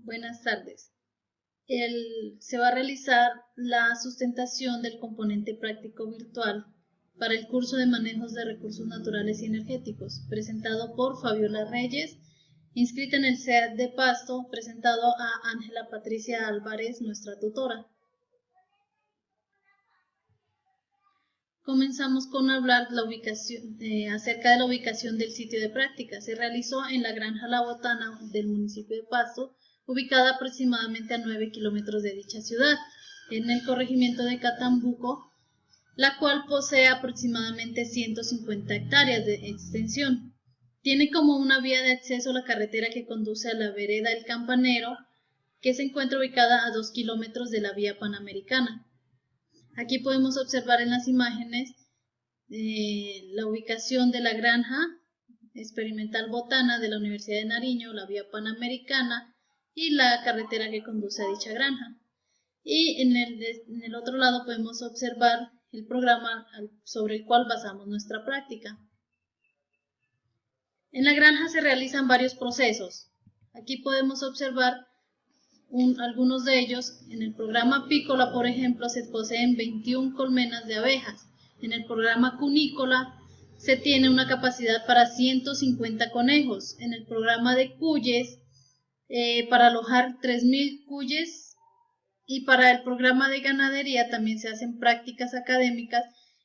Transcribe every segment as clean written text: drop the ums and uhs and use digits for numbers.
Buenas tardes. Se va a realizar la sustentación del componente práctico virtual para el curso de manejos de recursos naturales y energéticos, presentado por Fabiola Reyes, inscrita en el CEAD de Pasto, presentado a Ángela Patricia Álvarez, nuestra tutora. Comenzamos con hablar acerca de la ubicación del sitio de práctica. Se realizó en la Granja La Botana del municipio de Pasto, ubicada aproximadamente a 9 kilómetros de dicha ciudad, en el corregimiento de Catambuco, la cual posee aproximadamente 150 hectáreas de extensión. Tiene como una vía de acceso la carretera que conduce a la vereda El Campanero, que se encuentra ubicada a 2 kilómetros de la vía Panamericana. Aquí podemos observar en las imágenes la ubicación de la Granja Experimental Botana de la Universidad de Nariño, la vía Panamericana y la carretera que conduce a dicha granja. Y en el otro lado podemos observar el programa sobre el cual basamos nuestra práctica. En la granja se realizan varios procesos. Aquí podemos observar algunos de ellos. En el programa apícola, por ejemplo, se poseen 21 colmenas de abejas. En el programa cunícola se tiene una capacidad para 150 conejos. En el programa de cuyes, para alojar 3.000 cuyes, y para el programa de ganadería también se hacen prácticas académicas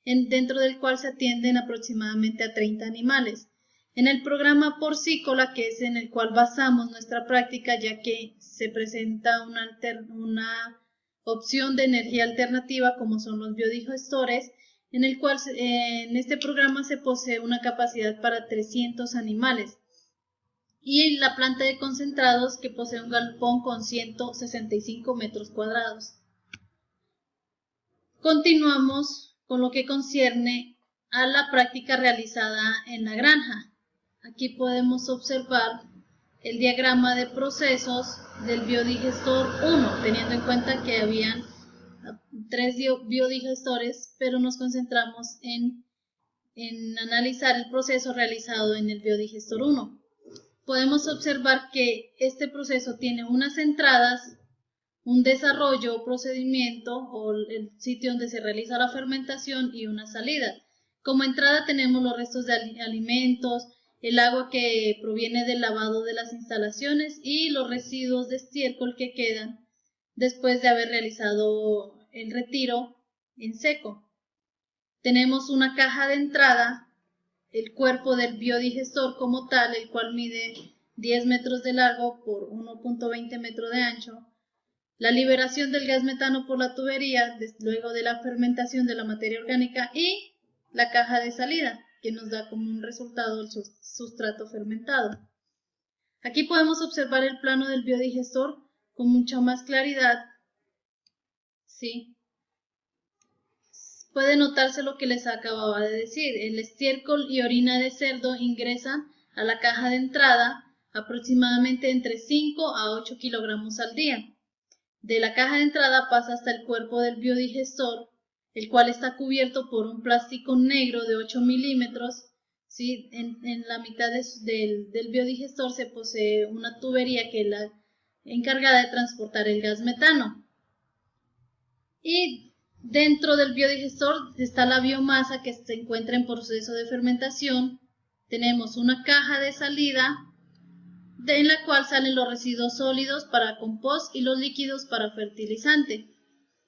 dentro del cual se atienden aproximadamente a 30 animales. En el programa porcícola, que es en el cual basamos nuestra práctica, ya que se presenta una opción de energía alternativa como son los biodigestores, en el cual en este programa se posee una capacidad para 300 animales. Y la planta de concentrados, que posee un galpón con 165 metros cuadrados. Continuamos con lo que concierne a la práctica realizada en la granja. Aquí podemos observar el diagrama de procesos del biodigestor 1, teniendo en cuenta que habían 3 biodigestores, pero nos concentramos en analizar el proceso realizado en el biodigestor 1. Podemos observar que este proceso tiene unas entradas, un desarrollo o procedimiento o el sitio donde se realiza la fermentación y una salida. Como entrada tenemos los restos de alimentos, el agua que proviene del lavado de las instalaciones y los residuos de estiércol que quedan después de haber realizado el retiro en seco. Tenemos una caja de entrada, el cuerpo del biodigestor como tal, el cual mide 10 metros de largo por 1.20 metros de ancho, la liberación del gas metano por la tubería luego de la fermentación de la materia orgánica y la caja de salida, que nos da como un resultado el sustrato fermentado. Aquí podemos observar el plano del biodigestor con mucha más claridad. ¿Sí? Puede notarse lo que les acababa de decir. El estiércol y orina de cerdo ingresan a la caja de entrada aproximadamente entre 5 a 8 kilogramos al día. De la caja de entrada pasa hasta el cuerpo del biodigestor, el cual está cubierto por un plástico negro de 8 milímetros. ¿Sí? En la mitad del biodigestor se posee una tubería que es la encargada de transportar el gas metano. Y dentro del biodigestor está la biomasa que se encuentra en proceso de fermentación. Tenemos una caja de salida en la cual salen los residuos sólidos para compost y los líquidos para fertilizante.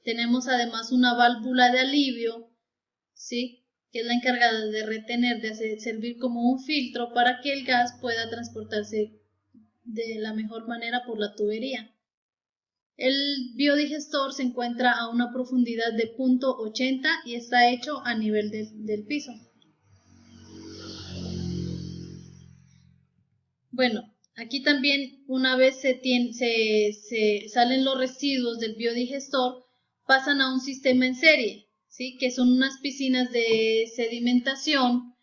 Tenemos además una válvula de alivio, ¿sí?, que es la encargada de retener, de servir como un filtro para que el gas pueda transportarse de la mejor manera por la tubería. El biodigestor se encuentra a una profundidad de 0.80 y está hecho a nivel del piso. Bueno, aquí también una vez salen los residuos del biodigestor, pasan a un sistema en serie, ¿sí?, que son unas piscinas de sedimentación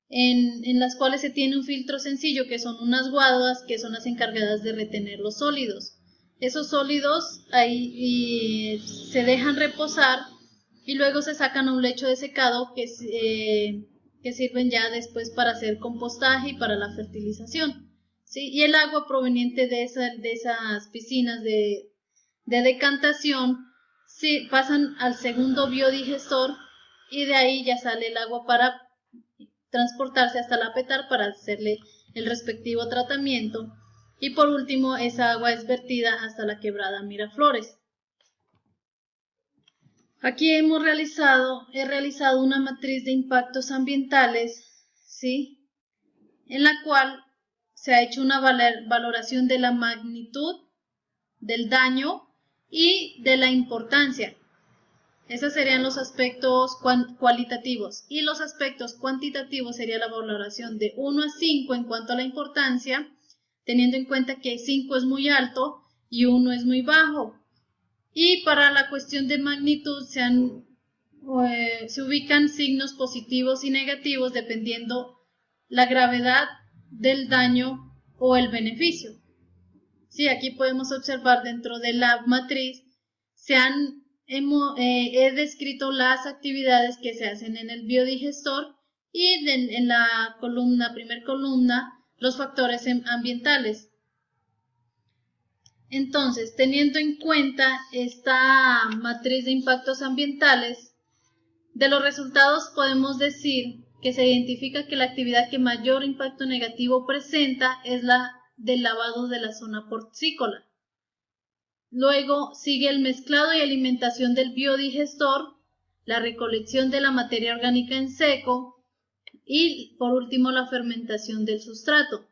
en las cuales se tiene un filtro sencillo, que son unas guaduas que son las encargadas de retener los sólidos. Esos sólidos ahí se dejan reposar y luego se sacan a un lecho de secado que sirven ya después para hacer compostaje y para la fertilización. ¿sí? Y el agua proveniente de esas piscinas de decantación, sí, pasan al segundo biodigestor y de ahí ya sale el agua para transportarse hasta la petar para hacerle el respectivo tratamiento. Y por último, esa agua es vertida hasta la quebrada Miraflores. Aquí he realizado una matriz de impactos ambientales, ¿sí? En la cual se ha hecho una valoración de la magnitud del daño y de la importancia. Esos serían los aspectos cualitativos. Y los aspectos cuantitativos sería la valoración de 1 a 5 en cuanto a la importancia, teniendo en cuenta que 5 es muy alto y 1 es muy bajo. Y para la cuestión de magnitud se ubican signos positivos y negativos dependiendo la gravedad del daño o el beneficio. Sí, aquí podemos observar dentro de la matriz he descrito las actividades que se hacen en el biodigestor y en la primera columna, los factores ambientales. Entonces, teniendo en cuenta esta matriz de impactos ambientales, de los resultados podemos decir que se identifica que la actividad que mayor impacto negativo presenta es la del lavado de la zona porcícola. Luego sigue el mezclado y alimentación del biodigestor, la recolección de la materia orgánica en seco y, por último, la fermentación del sustrato.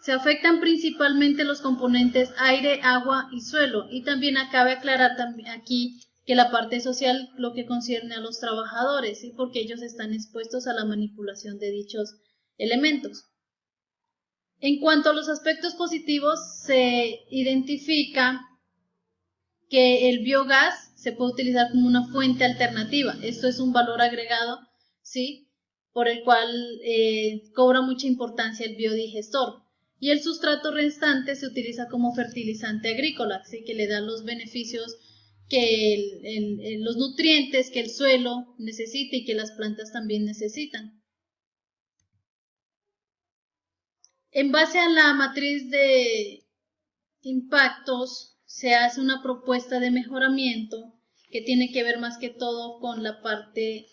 Se afectan principalmente los componentes aire, agua y suelo, y también cabe aclarar aquí que la parte social lo que concierne a los trabajadores, ¿sí? Porque ellos están expuestos a la manipulación de dichos elementos. En cuanto a los aspectos positivos, se identifica que el biogás se puede utilizar como una fuente alternativa. Esto es un valor agregado, ¿sí? Por el cual cobra mucha importancia el biodigestor. Y el sustrato restante se utiliza como fertilizante agrícola, así que le da los beneficios que los nutrientes que el suelo necesita y que las plantas también necesitan. En base a la matriz de impactos, se hace una propuesta de mejoramiento que tiene que ver más que todo con la parte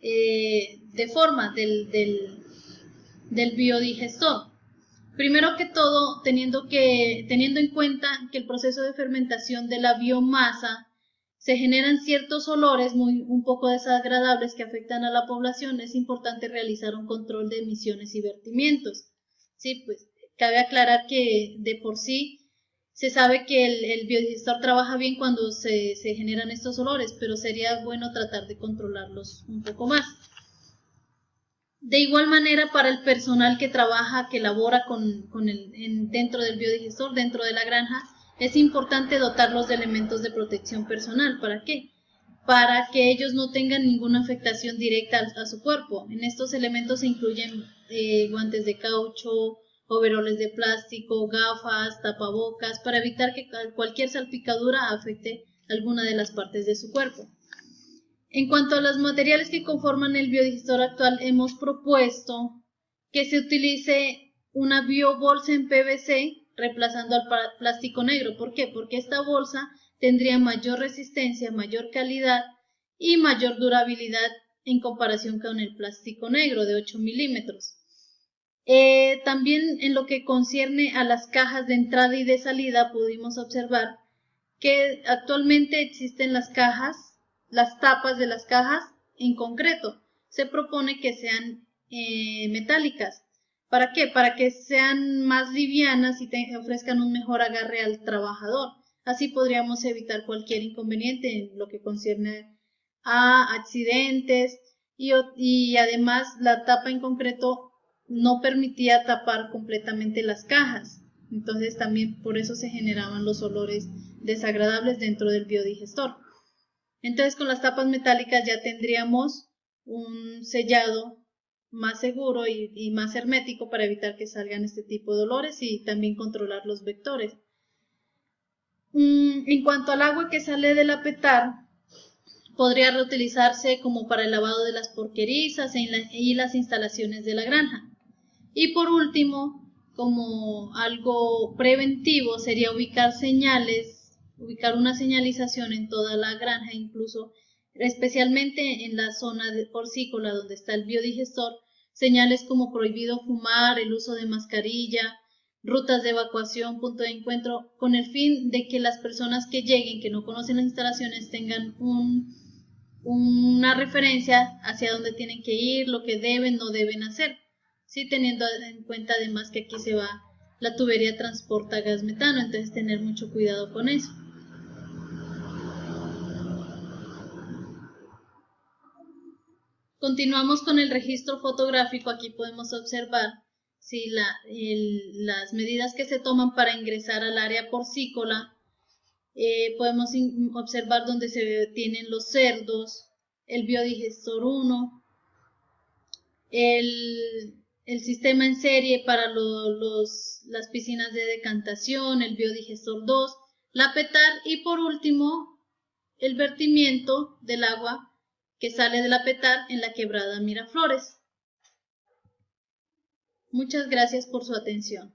de forma del biodigestor. Primero que todo, teniendo en cuenta que el proceso de fermentación de la biomasa se generan ciertos olores un poco desagradables que afectan a la población, es importante realizar un control de emisiones y vertimientos. Sí, pues cabe aclarar que de por sí se sabe que el biodigestor trabaja bien cuando se generan estos olores, pero sería bueno tratar de controlarlos un poco más. De igual manera, para el personal que trabaja, que labora dentro del biodigestor, dentro de la granja, es importante dotarlos de elementos de protección personal. ¿Para qué? Para que ellos no tengan ninguna afectación directa a su cuerpo. En estos elementos se incluyen guantes de caucho, overoles de plástico, gafas, tapabocas, para evitar que cualquier salpicadura afecte alguna de las partes de su cuerpo. En cuanto a los materiales que conforman el biodigestor actual, hemos propuesto que se utilice una biobolsa en PVC reemplazando al plástico negro. ¿Por qué? Porque esta bolsa tendría mayor resistencia, mayor calidad y mayor durabilidad en comparación con el plástico negro de 8 milímetros. También en lo que concierne a las cajas de entrada y de salida pudimos observar que actualmente existen las tapas de las cajas en concreto. Se propone que sean metálicas. ¿Para qué? Para que sean más livianas y ofrezcan un mejor agarre al trabajador. Así podríamos evitar cualquier inconveniente en lo que concierne a accidentes y además la tapa en concreto no permitía tapar completamente las cajas. Entonces también por eso se generaban los olores desagradables dentro del biodigestor. Entonces con las tapas metálicas ya tendríamos un sellado más seguro y más hermético para evitar que salgan este tipo de olores y también controlar los vectores. En cuanto al agua que sale de la petar, podría reutilizarse como para el lavado de las porquerizas y las instalaciones de la granja. Y por último, como algo preventivo, sería ubicar una señalización en toda la granja, incluso especialmente en la zona porcícola donde está el biodigestor, señales como prohibido fumar, el uso de mascarilla, rutas de evacuación, punto de encuentro, con el fin de que las personas que lleguen, que no conocen las instalaciones, tengan una referencia hacia dónde tienen que ir, lo que deben, no deben hacer, ¿sí? Teniendo en cuenta además que aquí la tubería transporta gas metano, entonces tener mucho cuidado con eso. Continuamos con el registro fotográfico. Aquí podemos observar las medidas que se toman para ingresar al área porcícola. Podemos observar dónde se tienen los cerdos, el biodigestor 1, el sistema en serie para las piscinas de decantación, el biodigestor 2, la petar y por último el vertimiento del agua que sale de la petar en la quebrada Miraflores. Muchas gracias por su atención.